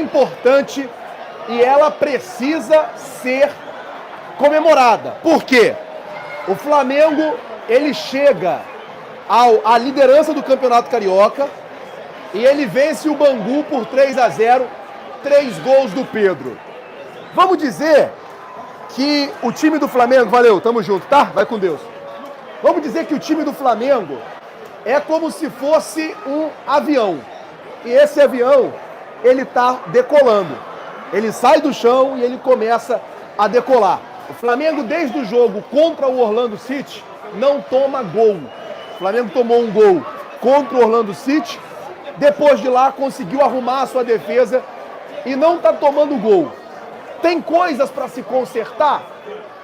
importante e ela precisa ser comemorada. Por quê? O Flamengo, ele chega à liderança do Campeonato Carioca e ele vence o Bangu por 3-0, 3 gols do Pedro. Vamos dizer que o time do Flamengo, valeu, tamo junto, tá? Vai com Deus. Vamos dizer que o time do Flamengo é como se fosse um avião. E esse avião, ele tá decolando. Ele sai do chão e ele começa a decolar. O Flamengo, desde o jogo contra o Orlando City, não toma gol. O Flamengo tomou um gol contra o Orlando City, depois de lá conseguiu arrumar a sua defesa e não tá tomando gol. Tem coisas para se consertar?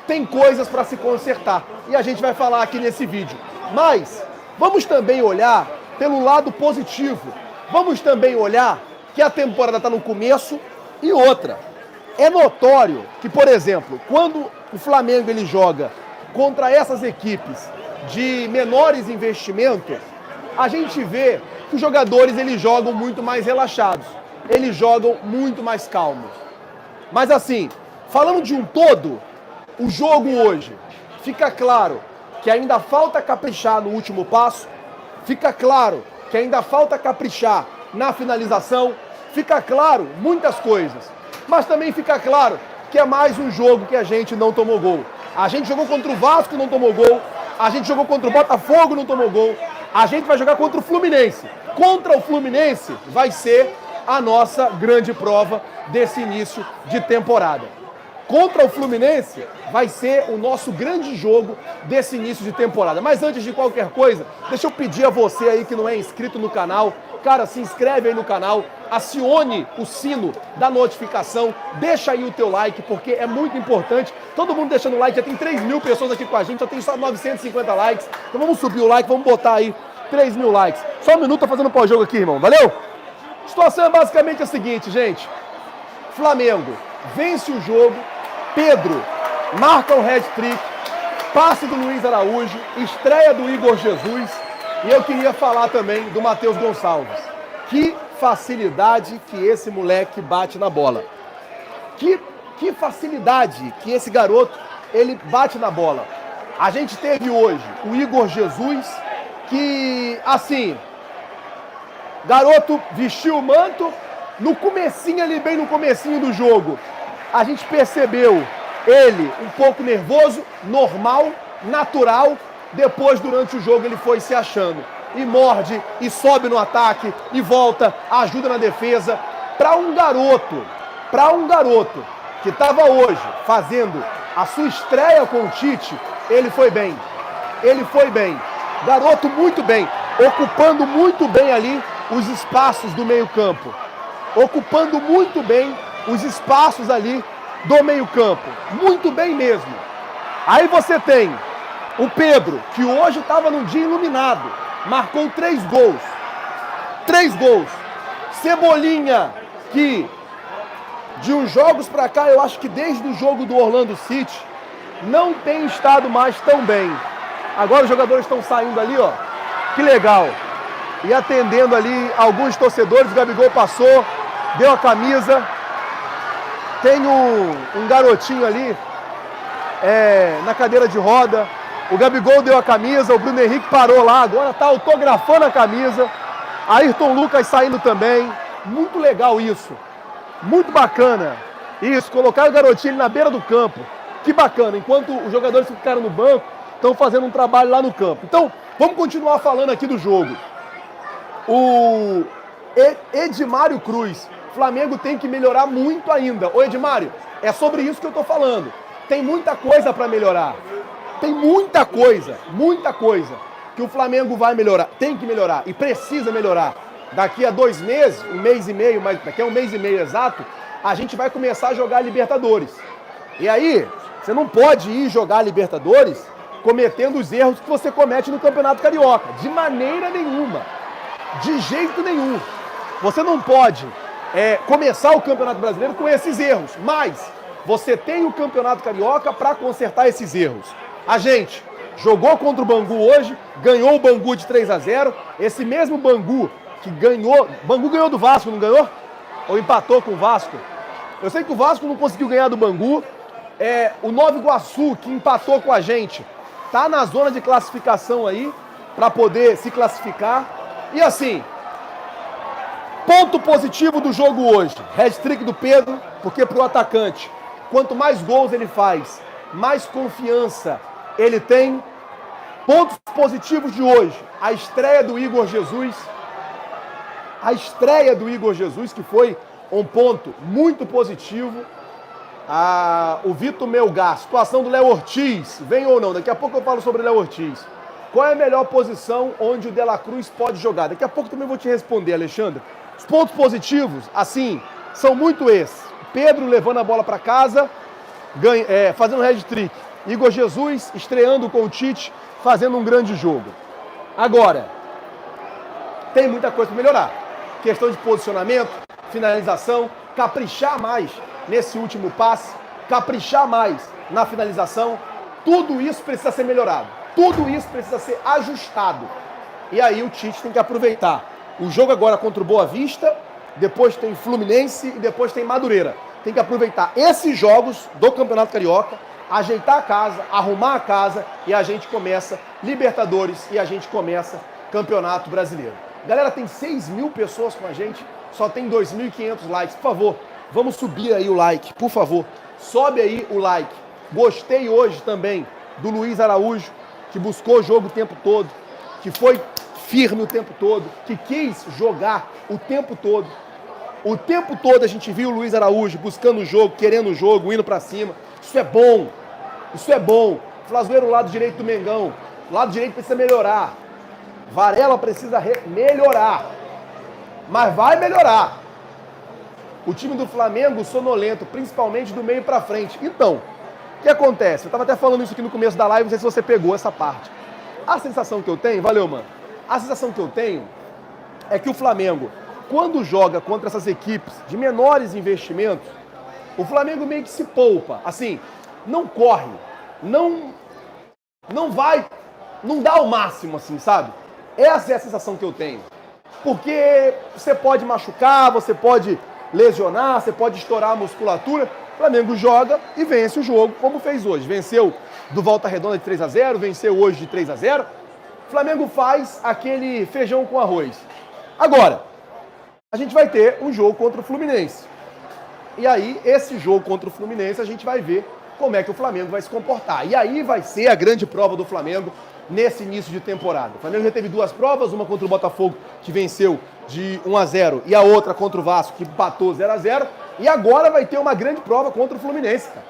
Tem coisas para se consertar. E a gente vai falar aqui nesse vídeo. Mas vamos também olhar pelo lado positivo. Vamos também olhar que a temporada está no começo e outra. É notório que, por exemplo, quando o Flamengo ele joga contra essas equipes de menores investimentos, a gente vê que os jogadores eles jogam muito mais relaxados. Eles jogam muito mais calmos. Mas assim, falando de um todo, o jogo hoje, fica claro que ainda falta caprichar no último passo, fica claro que ainda falta caprichar na finalização, fica claro muitas coisas, mas também fica claro que é mais um jogo que a gente não tomou gol. A gente jogou contra o Vasco e não tomou gol, a gente jogou contra o Botafogo e não tomou gol, a gente vai jogar contra o Fluminense. Contra o Fluminense vai ser a nossa grande prova desse início de temporada. Contra o Fluminense vai ser o nosso grande jogo desse início de temporada. Mas antes de qualquer coisa, deixa eu pedir a você aí que não é inscrito no canal, cara, se inscreve aí no canal, acione o sino da notificação, deixa aí o teu like, porque é muito importante. Todo mundo deixando like, já tem 3.000 pessoas aqui com a gente, já tem só 950 likes. Então vamos subir o like, vamos botar aí 3.000 likes. Só um minuto, tô fazendo pós-jogo aqui, irmão, valeu? A situação é basicamente a seguinte, gente. Flamengo vence o jogo, Pedro marca um hat-trick, passe do Luiz Araújo, estreia do Igor Jesus, e eu queria falar também do Matheus Gonçalves. Que facilidade que esse moleque bate na bola. Que facilidade que esse garoto ele bate na bola. A gente teve hoje o Igor Jesus, que assim, garoto vestiu o manto, no comecinho ali, bem no comecinho do jogo, a gente percebeu ele um pouco nervoso, normal, natural. Depois, durante o jogo, ele foi se achando. E morde, e sobe no ataque, e volta, ajuda na defesa. Para um garoto que estava hoje fazendo a sua estreia com o Tite, ele foi bem. Ele foi bem. Garoto muito bem, ocupando muito bem ali os espaços do meio-campo. Ocupando muito bem os espaços ali do meio-campo. Muito bem mesmo. Aí você tem o Pedro, que hoje estava num dia iluminado. Marcou 3 gols. 3 gols. Cebolinha, que de uns jogos pra cá, eu acho que desde o jogo do Orlando City, não tem estado mais tão bem. Agora os jogadores estão saindo ali, ó. Que legal. E atendendo ali alguns torcedores, o Gabigol passou, deu a camisa. Tem um garotinho ali na cadeira de roda. O Gabigol deu a camisa, o Bruno Henrique parou lá, agora está autografando a camisa. Ayrton Lucas saindo também. Muito legal isso. Muito bacana. Isso, colocar o garotinho ali na beira do campo. Que bacana. Enquanto os jogadores que ficaram no banco estão fazendo um trabalho lá no campo. Então, vamos continuar falando aqui do jogo. O Edmário Cruz. Flamengo tem que melhorar muito ainda. Ô Edmário, é sobre isso que eu tô falando. Tem muita coisa para melhorar. Tem muita coisa que o Flamengo vai melhorar. Tem que melhorar e precisa melhorar. Daqui a 2 meses, 1 mês e meio, mas daqui a 1 mês e meio exato, a gente vai começar a jogar Libertadores. E aí, você não pode ir jogar Libertadores cometendo os erros que você comete no Campeonato Carioca. De maneira nenhuma. De jeito nenhum. Você não pode começar o Campeonato Brasileiro com esses erros. Mas você tem o Campeonato Carioca para consertar esses erros. A gente jogou contra o Bangu hoje, ganhou o Bangu de 3-0. Esse mesmo Bangu que ganhou... Bangu ganhou do Vasco, não ganhou? ou empatou com o Vasco. Eu sei que o Vasco não conseguiu ganhar do Bangu. O Nova Iguaçu, que empatou com a gente, tá na zona de classificação aí, para poder se classificar. E assim, ponto positivo do jogo hoje, hat-trick do Pedro, porque pro atacante, quanto mais gols ele faz, mais confiança ele tem. Pontos positivos de hoje, a estreia do Igor Jesus. A estreia do Igor Jesus, que foi um ponto muito positivo. O Vitor Melgar, situação do Léo Ortiz, vem ou não? Daqui a pouco eu falo sobre o Léo Ortiz. Qual é a melhor posição onde o De La Cruz pode jogar? Daqui a pouco também vou te responder, Alexandre. Os pontos positivos, assim, são muito esses. Pedro levando a bola para casa, fazendo um hat-trick. Igor Jesus estreando com o Tite, fazendo um grande jogo. Agora, tem muita coisa para melhorar. Questão de posicionamento, finalização, caprichar mais nesse último passe, caprichar mais na finalização. Tudo isso precisa ser melhorado. Tudo isso precisa ser ajustado. E aí o Tite tem que aproveitar. O jogo agora contra o Boa Vista, depois tem Fluminense e depois tem Madureira. Tem que aproveitar esses jogos do Campeonato Carioca, ajeitar a casa, arrumar a casa e a gente começa Libertadores e a gente começa Campeonato Brasileiro. Galera, tem 6.000 pessoas com a gente, só tem 2.500 likes. Por favor, vamos subir aí o like, por favor. Sobe aí o like. Gostei hoje também do Luiz Araújo, que buscou o jogo o tempo todo, que foi firme o tempo todo, que quis jogar o tempo todo. O tempo todo a gente viu o Luiz Araújo buscando o jogo, querendo o jogo, indo pra cima. Isso é bom. Isso é bom. Flazoeiro, lado direito do Mengão. O lado direito precisa melhorar. Varela precisa melhorar. Mas vai melhorar. O time do Flamengo sonolento, principalmente do meio pra frente. Então, o que acontece? Eu tava até falando isso aqui no começo da live, não sei se você pegou essa parte. A sensação que eu tenho, valeu, mano. A sensação que eu tenho é que o Flamengo, quando joga contra essas equipes de menores investimentos, o Flamengo meio que se poupa. Assim, não corre, não vai, não dá o máximo, assim, sabe? Essa é a sensação que eu tenho. Porque você pode machucar, você pode lesionar, você pode estourar a musculatura. O Flamengo joga e vence o jogo, como fez hoje. Venceu do Volta Redonda de 3-0, venceu hoje de 3-0. O Flamengo faz aquele feijão com arroz. Agora, a gente vai ter um jogo contra o Fluminense. E aí, esse jogo contra o Fluminense, a gente vai ver como é que o Flamengo vai se comportar. E aí vai ser a grande prova do Flamengo nesse início de temporada. O Flamengo já teve duas provas, uma contra o Botafogo, que venceu de 1-0, e a outra contra o Vasco, que empatou 0-0. E agora vai ter uma grande prova contra o Fluminense, cara,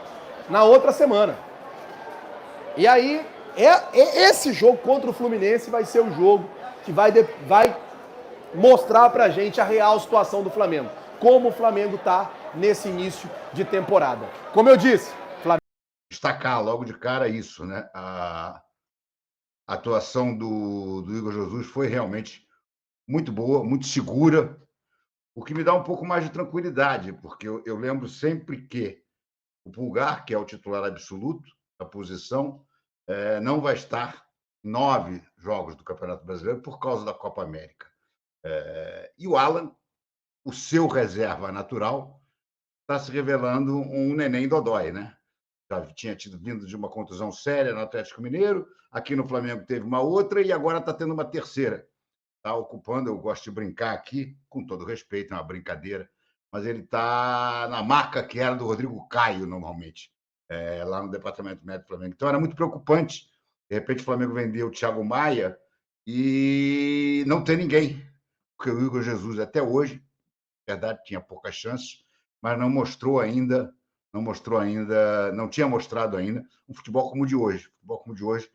na outra semana. E aí, esse jogo contra o Fluminense vai ser o jogo que vai mostrar pra gente a real situação do Flamengo. Como o Flamengo tá nesse início de temporada. Como eu disse, Flamengo... Destacar logo de cara isso, né? A atuação do Igor Jesus foi realmente muito boa, muito segura, o que me dá um pouco mais de tranquilidade, porque eu lembro sempre que o Pulgar, que é o titular absoluto da posição, não vai estar em 9 jogos do Campeonato Brasileiro por causa da Copa América. E o Alan, o seu reserva natural, está se revelando um neném dodói, né? Já tinha vindo de uma contusão séria no Atlético Mineiro, aqui no Flamengo teve uma outra e agora está tendo uma terceira. Está ocupando, eu gosto de brincar aqui, com todo respeito, é uma brincadeira, mas ele está na marca que era do Rodrigo Caio, normalmente, lá no Departamento Médico do Flamengo. Então era muito preocupante, de repente o Flamengo vendeu o Thiago Maia e não tem ninguém, porque o Igor Jesus até hoje, na verdade, tinha poucas chances, mas não tinha mostrado ainda um futebol como o de hoje. O futebol como o de hoje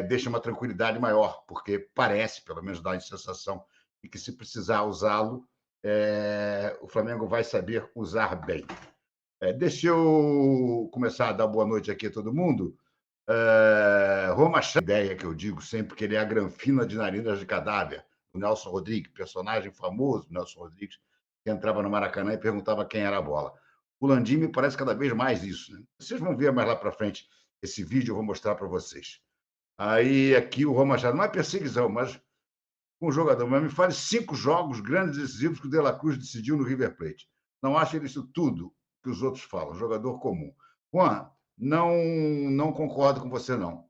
deixa uma tranquilidade maior, porque parece, pelo menos dá a sensação, de que se precisar usá-lo, o Flamengo vai saber usar bem. Deixa eu começar a dar boa noite aqui a todo mundo. Roma Chá, ideia que eu digo sempre, que ele é a granfina de narinas de cadáver, o Nelson Rodrigues, personagem famoso, Nelson Rodrigues, que entrava no Maracanã e perguntava quem era a bola. O Landim me parece cada vez mais isso, né? Vocês vão ver mais lá para frente esse vídeo, eu vou mostrar para vocês. Aí aqui o Roma Machado, não é perseguição, mas com o jogador, mas me fale 5 jogos grandes decisivos que o De La Cruz decidiu no River Plate. Não acho isso tudo que os outros falam, jogador comum. Juan, não concordo com você, não.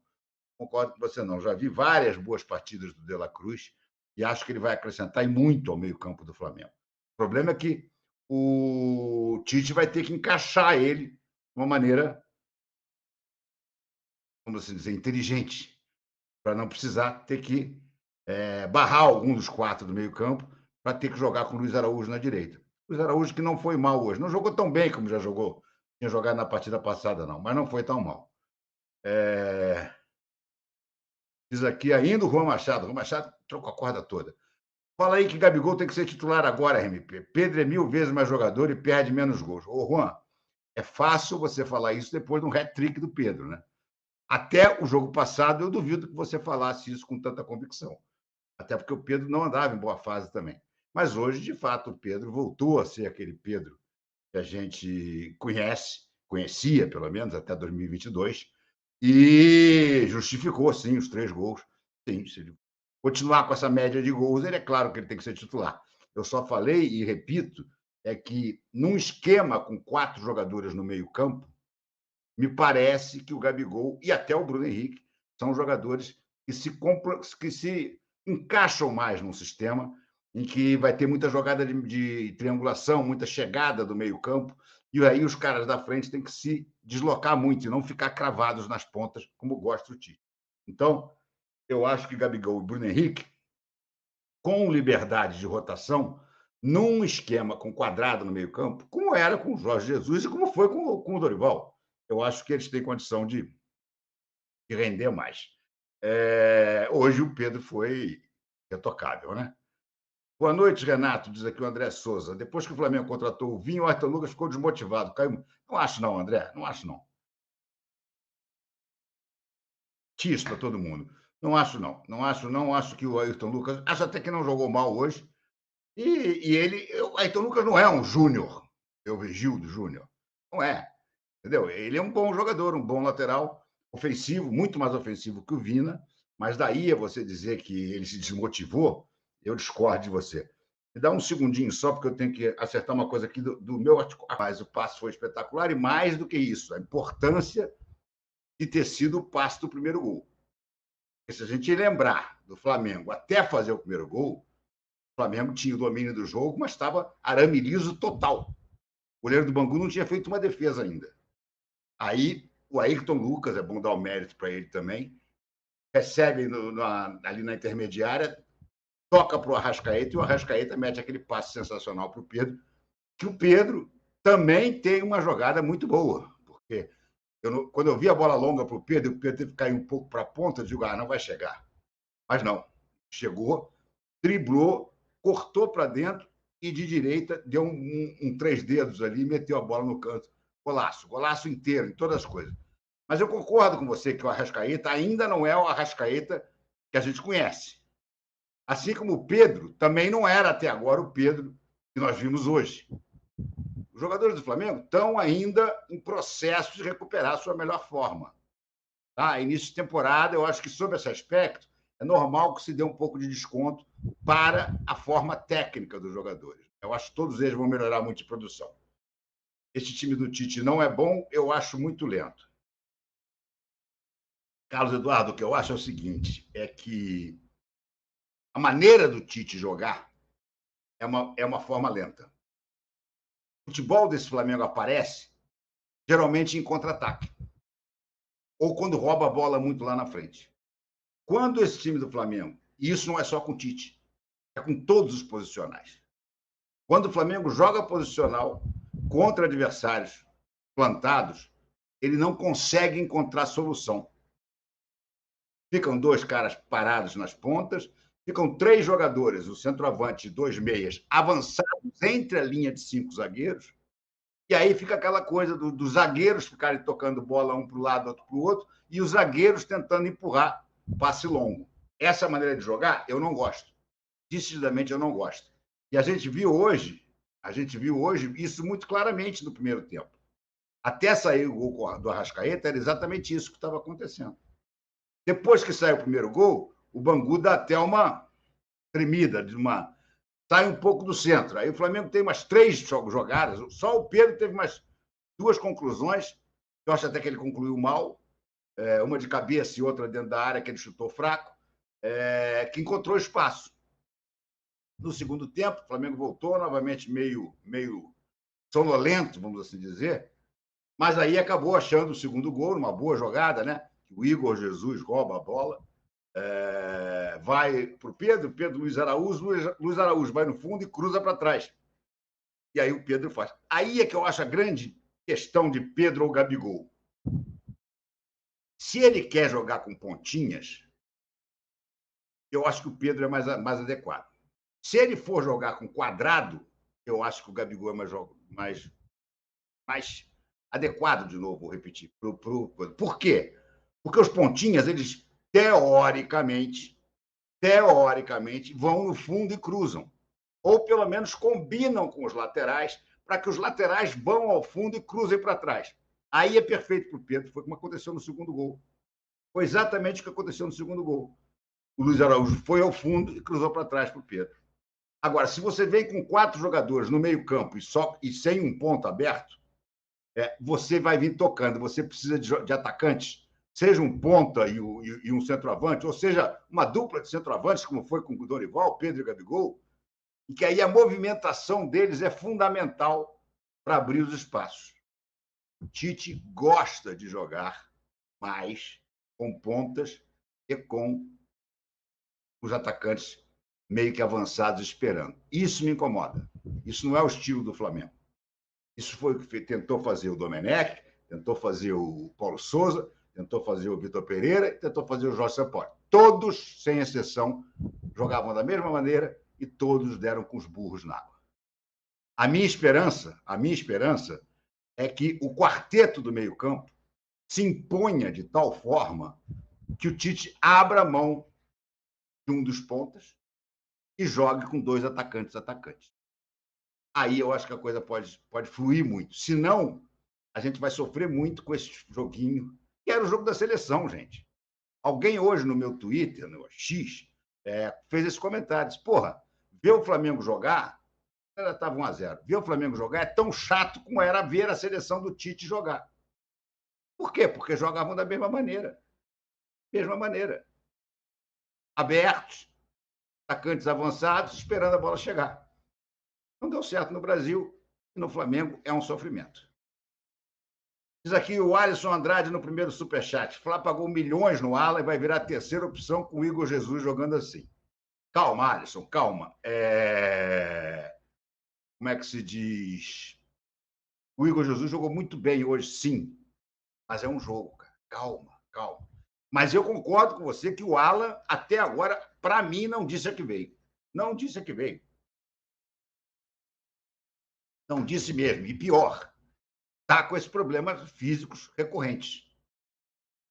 Concordo com você, não. Já vi várias boas partidas do De La Cruz e acho que ele vai acrescentar e muito ao meio-campo do Flamengo. O problema é que o Tite vai ter que encaixar ele de uma maneira, como assim dizer, inteligente, para não precisar ter que barrar algum dos 4 do meio-campo para ter que jogar com o Luiz Araújo na direita. Luiz Araújo que não foi mal hoje. Não jogou tão bem como já jogou. Tinha jogado na partida passada, não, mas não foi tão mal. Diz aqui ainda o Juan Machado. O Juan Machado trocou a corda toda. Fala aí que Gabigol tem que ser titular agora, RMP. Pedro é 1000 vezes mais jogador e perde menos gols. Ô, Juan, é fácil você falar isso depois de um hat-trick do Pedro, né? Até o jogo passado, eu duvido que você falasse isso com tanta convicção. Até porque o Pedro não andava em boa fase também. Mas hoje, de fato, o Pedro voltou a ser aquele Pedro que a gente conhecia, pelo menos, até 2022, e justificou, sim, os 3 gols. Sim, se ele continuar com essa média de gols, ele é claro que ele tem que ser titular. Eu só falei, e repito, é que num esquema com 4 jogadores no meio-campo, me parece que o Gabigol e até o Bruno Henrique são jogadores que se encaixam mais num sistema em que vai ter muita jogada de triangulação, muita chegada do meio-campo, e aí os caras da frente têm que se deslocar muito e não ficar cravados nas pontas, como gosta o Tite. Então, eu acho que Gabigol e Bruno Henrique, com liberdade de rotação, num esquema com quadrado no meio-campo, como era com o Jorge Jesus e como foi com o Dorival. Eu acho que eles têm condição de render mais. Hoje o Pedro foi retocável, né? Boa noite, Renato, diz aqui o André Souza. Depois que o Flamengo contratou o Vinho, o Ayrton Lucas ficou desmotivado. Caiu... Não acho não, André, não acho não. Tis para todo mundo. Não acho não. Não acho que o Ayrton Lucas... Acho até que não jogou mal hoje. E ele... O Ayrton Lucas não é um júnior. Eu Gildo Júnior. Não é. Entendeu? Ele é um bom jogador, um bom lateral, ofensivo, muito mais ofensivo que o Vina, mas daí a você dizer que ele se desmotivou, eu discordo de você. Me dá um segundinho só, porque eu tenho que acertar uma coisa aqui do meu artigo. Mas o passe foi espetacular e mais do que isso, a importância de ter sido o passe do primeiro gol. Porque se a gente lembrar do Flamengo até fazer o primeiro gol, o Flamengo tinha o domínio do jogo, mas estava arame liso total. O goleiro do Bangu não tinha feito uma defesa ainda. Aí o Ayrton Lucas, é bom dar o mérito para ele também, recebe ali na intermediária, toca para o Arrascaeta e o Arrascaeta mete aquele passe sensacional para o Pedro, que o Pedro também tem uma jogada muito boa, porque quando eu vi a bola longa para o Pedro teve que cair um pouco para a ponta, eu digo, não vai chegar. Mas não, chegou, driblou, cortou para dentro e de direita deu um 3 dedos ali e meteu a bola no canto. Golaço inteiro, em todas as coisas. Mas eu concordo com você que o Arrascaeta ainda não é o Arrascaeta que a gente conhece. Assim como o Pedro também não era até agora o Pedro que nós vimos hoje. Os jogadores do Flamengo estão ainda em processo de recuperar a sua melhor forma. Tá? Início de temporada, eu acho que sobre esse aspecto, é normal que se dê um pouco de desconto para a forma técnica dos jogadores. Eu acho que todos eles vão melhorar muito de produção. Esse time do Tite não é bom, eu acho muito lento. Carlos Eduardo, o que eu acho é o seguinte, é que a maneira do Tite jogar é uma forma lenta. O futebol desse Flamengo aparece geralmente em contra-ataque ou quando rouba a bola muito lá na frente. Quando esse time do Flamengo, e isso não é só com o Tite, é com todos os posicionais. Quando o Flamengo joga posicional contra adversários plantados, ele não consegue encontrar solução. Ficam 2 caras parados nas pontas, ficam 3 jogadores, o centroavante e 2 meias, avançados entre a linha de 5 zagueiros, e aí fica aquela coisa dos zagueiros ficarem tocando bola um para o lado, outro para o outro, e os zagueiros tentando empurrar passe longo. Essa maneira de jogar, eu não gosto. Decididamente, eu não gosto. E a gente viu hoje isso muito claramente no primeiro tempo. Até sair o gol do Arrascaeta, era exatamente isso que estava acontecendo. Depois que saiu o primeiro gol, o Bangu dá até uma tremida, sai um pouco do centro. Aí o Flamengo tem umas 3 jogadas, só o Pedro teve umas 2 conclusões, eu acho até que ele concluiu mal, uma de cabeça e outra dentro da área, que ele chutou fraco, que encontrou espaço. No segundo tempo, o Flamengo voltou novamente meio sonolento, vamos assim dizer, mas aí acabou achando o segundo gol, uma boa jogada, né? O Igor Jesus rouba a bola, vai para o Pedro, Luiz Araújo vai no fundo e cruza para trás. E aí o Pedro faz. Aí é que eu acho a grande questão de Pedro ou Gabigol. Se ele quer jogar com pontinhas, eu acho que o Pedro é mais adequado. Se ele for jogar com quadrado, eu acho que o Gabigol é mais adequado, de novo, vou repetir. Por quê? Porque os pontinhas, eles teoricamente, vão no fundo e cruzam. Ou, pelo menos, combinam com os laterais para que os laterais vão ao fundo e cruzem para trás. Aí é perfeito para o Pedro. Foi como aconteceu no segundo gol. Foi exatamente o que aconteceu no segundo gol. O Luiz Araújo foi ao fundo e cruzou para trás para o Pedro. Agora, se você vem com 4 jogadores no meio-campo e sem um ponto aberto, você vai vir tocando. Você precisa de atacantes, seja um ponta e um centroavante, ou seja, uma dupla de centroavantes, como foi com o Dorival, Pedro e Gabigol, e que aí a movimentação deles é fundamental para abrir os espaços. O Tite gosta de jogar mais com pontas e com os atacantes meio que avançados esperando. Isso me incomoda. Isso não é o estilo do Flamengo. Isso foi o que tentou fazer o Domenech, tentou fazer o Paulo Souza, tentou fazer o Vitor Pereira, tentou fazer o Jorge Sampaio. Todos, sem exceção, jogavam da mesma maneira e todos deram com os burros na água. A minha esperança é que o quarteto do meio-campo se imponha de tal forma que o Tite abra mão de um dos pontas e jogue com 2 atacantes. Aí eu acho que a coisa pode fluir muito. Senão, a gente vai sofrer muito com esse joguinho, que era o jogo da seleção, gente. Alguém hoje no meu Twitter, no X, fez esse comentário. Disse, porra, ver o Flamengo jogar, ela estava 1-0. Ver o Flamengo jogar é tão chato como era ver a seleção do Tite jogar. Por quê? Porque jogavam da mesma maneira. Abertos, atacantes avançados, esperando a bola chegar. Não deu certo no Brasil e no Flamengo é um sofrimento. Diz aqui o Alisson Andrade no primeiro superchat. Flá pagou milhões no ala e vai virar a terceira opção com o Igor Jesus jogando assim. Calma, Alisson, calma. Como é que se diz? O Igor Jesus jogou muito bem hoje, sim. Mas é um jogo, cara. Calma. Mas eu concordo com você que o Alan, até agora, para mim, não disse a que veio. Não disse mesmo. E pior, está com esses problemas físicos recorrentes.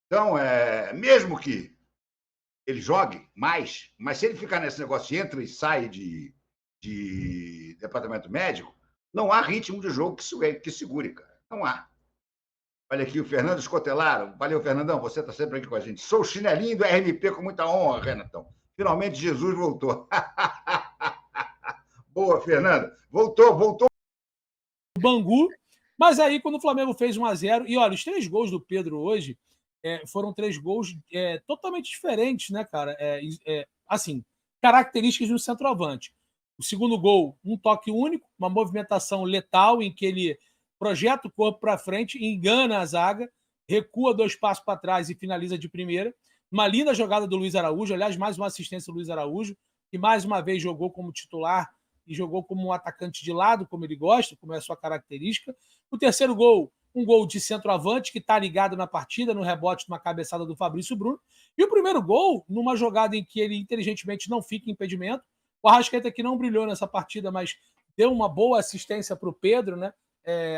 Então, mesmo que ele jogue mais, mas se ele ficar nesse negócio de entra e sai de departamento médico, não há ritmo de jogo que segure, cara. Não há. Olha aqui o Fernando Escotelaro. Valeu, Fernandão, você está sempre aqui com a gente. Sou o chinelinho do RMP com muita honra, Renatão. Finalmente Jesus voltou. Boa, Fernanda. Voltou. Bangu, mas aí quando o Flamengo fez 1-0, e olha, os 3 gols do Pedro hoje foram 3 gols totalmente diferentes, né, cara? Assim, características de um centroavante. O segundo gol, um toque único, uma movimentação letal em que ele projeta o corpo para frente, engana a zaga, recua 2 passos para trás e finaliza de primeira. Uma linda jogada do Luiz Araújo, aliás, mais uma assistência do Luiz Araújo, que mais uma vez jogou como titular e jogou como um atacante de lado, como ele gosta, como é a sua característica. O terceiro gol, um gol de centroavante, que está ligado na partida, no rebote de uma cabeçada do Fabrício Bruno. E o primeiro gol, numa jogada em que ele inteligentemente não fica em impedimento. O Arrascaeta que não brilhou nessa partida, mas deu uma boa assistência para o Pedro, né?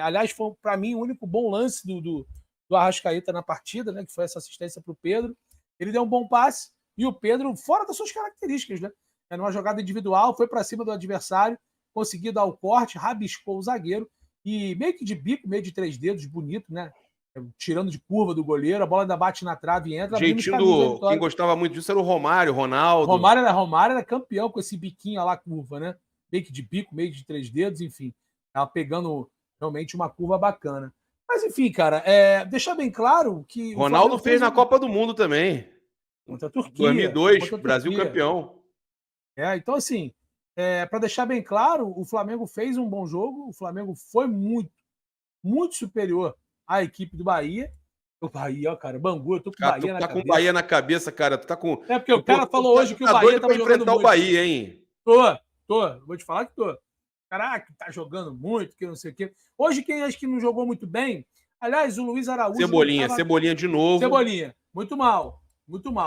Aliás, foi, para mim, o único bom lance do Arrascaeta na partida, né? Que foi essa assistência para o Pedro. Ele deu um bom passe e o Pedro, fora das suas características, né? Numa jogada individual, foi para cima do adversário, conseguiu dar o corte, rabiscou o zagueiro e meio que de bico, meio de 3 dedos, bonito, né? tirando de curva do goleiro, a bola ainda bate na trave e entra. Jeitinho do... Quem gostava muito disso era o Romário, Ronaldo. Romário era campeão com esse biquinho lá, curva, né? Meio que de bico, meio de 3 dedos, enfim. Ela pegando realmente uma curva bacana. Mas, enfim, cara, deixar bem claro que... Ronaldo fez na Copa do Mundo também. Contra a Turquia. 2002, Brasil campeão. Então, assim, para deixar bem claro, o Flamengo fez um bom jogo, o Flamengo foi muito, muito superior à equipe do Bahia. O Bahia, ó, cara, Bangu, eu tô com o Bahia na cabeça. Tu tá com o Bahia na cabeça, cara. Tu tá com... porque o cara falou hoje que o Bahia tava jogando enfrentar muito. o Bahia, hein? Tô. Vou te falar que tô. Caraca, tá jogando muito, que não sei o quê. Hoje, quem acho que não jogou muito bem... Aliás, o Luiz Araújo... Cebolinha de novo. Cebolinha. Muito mal.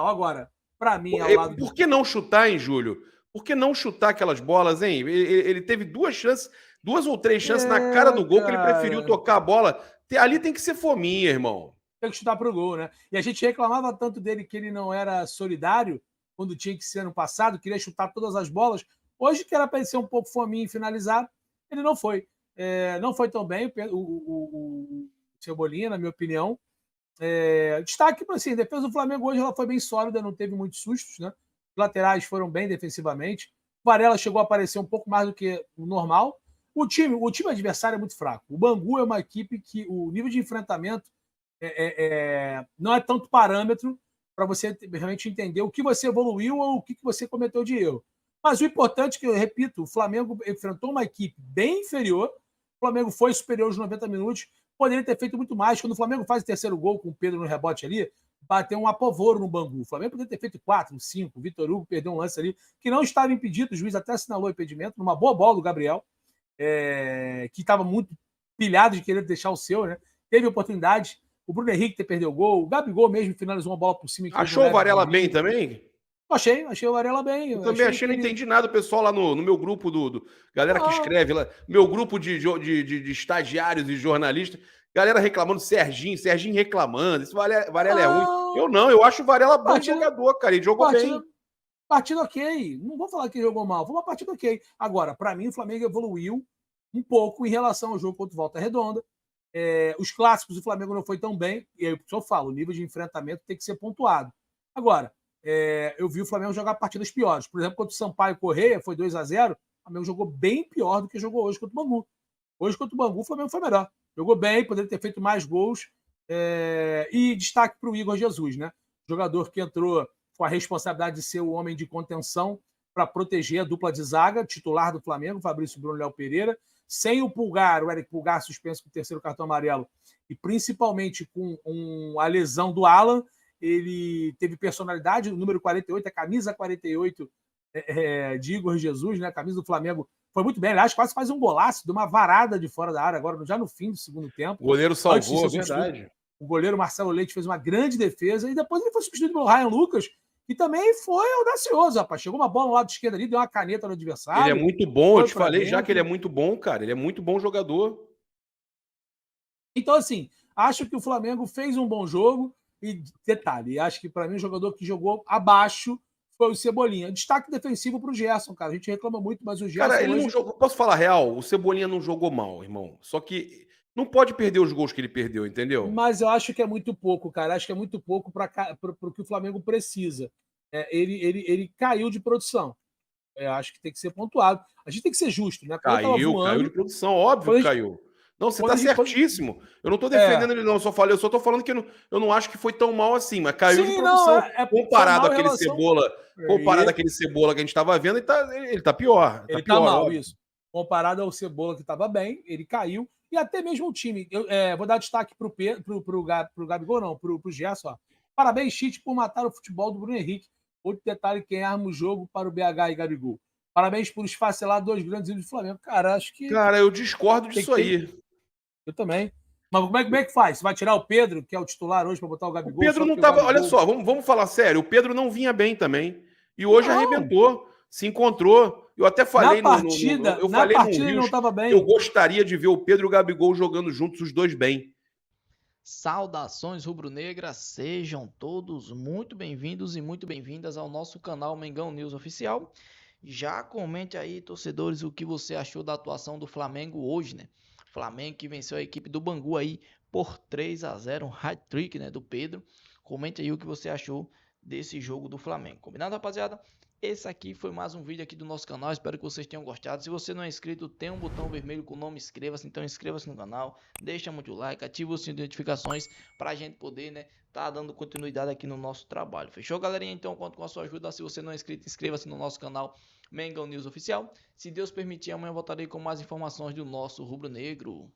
Agora, pra mim, ao lado... Por que não chutar, hein, Júlio? Por que não chutar aquelas bolas, hein? Ele teve 2 ou 3 chances na cara do gol, cara, que ele preferiu tocar a bola. Ali tem que ser fominha, irmão. Tem que chutar pro gol, né? E a gente reclamava tanto dele que ele não era solidário quando tinha que ser no passado, queria chutar todas as bolas. Hoje, que era para ele ser um pouco fominha e finalizar, ele não foi. Não foi tão bem o Cebolinha, na minha opinião. Destaque para assim, a defesa do Flamengo hoje ela foi bem sólida, não teve muitos sustos, né? Os laterais foram bem defensivamente. O Varela chegou a aparecer um pouco mais do que o normal. O time adversário é muito fraco. O Bangu é uma equipe que o nível de enfrentamento não é tanto parâmetro para você realmente entender o que você evoluiu ou o que você cometeu de erro. Mas o importante é que, eu repito, o Flamengo enfrentou uma equipe bem inferior, o Flamengo foi superior aos 90 minutos, poderia ter feito muito mais. Quando o Flamengo faz o terceiro gol com o Pedro no rebote ali, bateu um apavoro no Bangu. O Flamengo poderia ter feito 4, 5, o Vitor Hugo perdeu um lance ali que não estava impedido, o juiz até assinalou o impedimento, numa boa bola do Gabriel, que estava muito pilhado de querer deixar o seu, né? Teve oportunidade. O Bruno Henrique perdeu o gol, o Gabigol mesmo finalizou uma bola por cima. Achou o Varela bem também? Achei o Varela bem. Eu também achei, não entendi nada. O pessoal lá no meu grupo galera que escreve lá, meu grupo de estagiários e jornalistas, galera reclamando, Serginho reclamando, esse Varela é ruim. Eu acho o Varela bom jogador, cara, ele jogou bem. Partida ok, não vou falar que ele jogou mal, foi uma partida ok. Agora, para mim, o Flamengo evoluiu um pouco em relação ao jogo contra o Volta Redonda. Os clássicos do Flamengo não foi tão bem, e aí eu falo, o nível de enfrentamento tem que ser pontuado. Agora, eu vi o Flamengo jogar partidas piores. Por exemplo, contra o Sampaio Correia, foi 2-0, o Flamengo jogou bem pior do que jogou hoje contra o Bangu. Hoje, contra o Bangu, o Flamengo foi melhor. Jogou bem, poderia ter feito mais gols. E destaque para o Igor Jesus, né? Jogador que entrou com a responsabilidade de ser o homem de contenção para proteger a dupla de zaga, titular do Flamengo, Fabrício Bruno e Léo Pereira. Sem o Pulgar, o Eric Pulgar suspenso com o terceiro cartão amarelo, e principalmente com a lesão do Alan, ele teve personalidade, o número 48, a camisa 48 de Igor Jesus, né? A camisa do Flamengo foi muito bem, aliás, quase faz um golaço de uma varada de fora da área, agora já no fim do segundo tempo. O goleiro salvou, verdade. O goleiro Marcelo Leite fez uma grande defesa, e depois ele foi substituído pelo Ryan Lucas, que também foi audacioso, rapaz. Chegou uma bola no lado esquerdo ali, deu uma caneta no adversário. Ele é muito bom, eu te falei já que ele é muito bom, cara. Ele é muito bom jogador. Então, assim, acho que o Flamengo fez um bom jogo. E, detalhe, acho que para mim o jogador que jogou abaixo foi o Cebolinha. Destaque defensivo para o Gerson, cara. A gente reclama muito, mas o Gerson... Cara, ele não jogou... Posso falar real? O Cebolinha não jogou mal, irmão. Só que não pode perder os gols que ele perdeu, entendeu? Mas eu acho que é muito pouco, cara. Acho que é muito pouco para o que o Flamengo precisa. Ele caiu de produção. Acho que tem que ser pontuado. A gente tem que ser justo, né? Caiu de produção, óbvio que caiu. Não, você tá certíssimo. Eu não tô defendendo ele, não. Eu só tô falando que eu não acho que foi tão mal assim, mas caiu de produção. Comparado àquele Cebola que a gente tava vendo, ele tá pior. Ele tá mal, isso. Comparado ao Cebola que tava bem, ele caiu. E até mesmo o time. Vou dar destaque pro Gabigol, não, pro Gerson. Ó. Parabéns, Tite, por matar o futebol do Bruno Henrique. Outro detalhe, quem arma o jogo para o BH e Gabigol. Parabéns por esfacelar 2 grandes ídolos do Flamengo. Cara, acho que... Cara, eu discordo disso aí. Eu também. Mas como é que faz? Você vai tirar o Pedro, que é o titular hoje, para botar o Gabigol? O Pedro não tava... Olha só, vamos falar sério. O Pedro não vinha bem também. E hoje arrebentou. Se encontrou. Eu até falei na partida ele não estava bem. Eu gostaria de ver o Pedro e o Gabigol jogando juntos, os dois bem. Saudações rubro-negras, sejam todos muito bem-vindos e muito bem-vindas ao nosso canal Mengão News Oficial. Já comente aí, torcedores, o que você achou da atuação do Flamengo hoje, né? Flamengo que venceu a equipe do Bangu aí por 3-0, um hat-trick, né, do Pedro. Comente aí o que você achou desse jogo do Flamengo. Combinado, rapaziada? Esse aqui foi mais um vídeo aqui do nosso canal, espero que vocês tenham gostado. Se você não é inscrito, tem um botão vermelho com o nome inscreva-se, então inscreva-se no canal, deixa muito like, ativa o sininho de notificações pra gente poder, né, tá dando continuidade aqui no nosso trabalho. Fechou, galerinha? Então, conto com a sua ajuda. Se você não é inscrito, inscreva-se no nosso canal Mengão News Oficial. Se Deus permitir, amanhã eu voltarei com mais informações do nosso rubro-negro.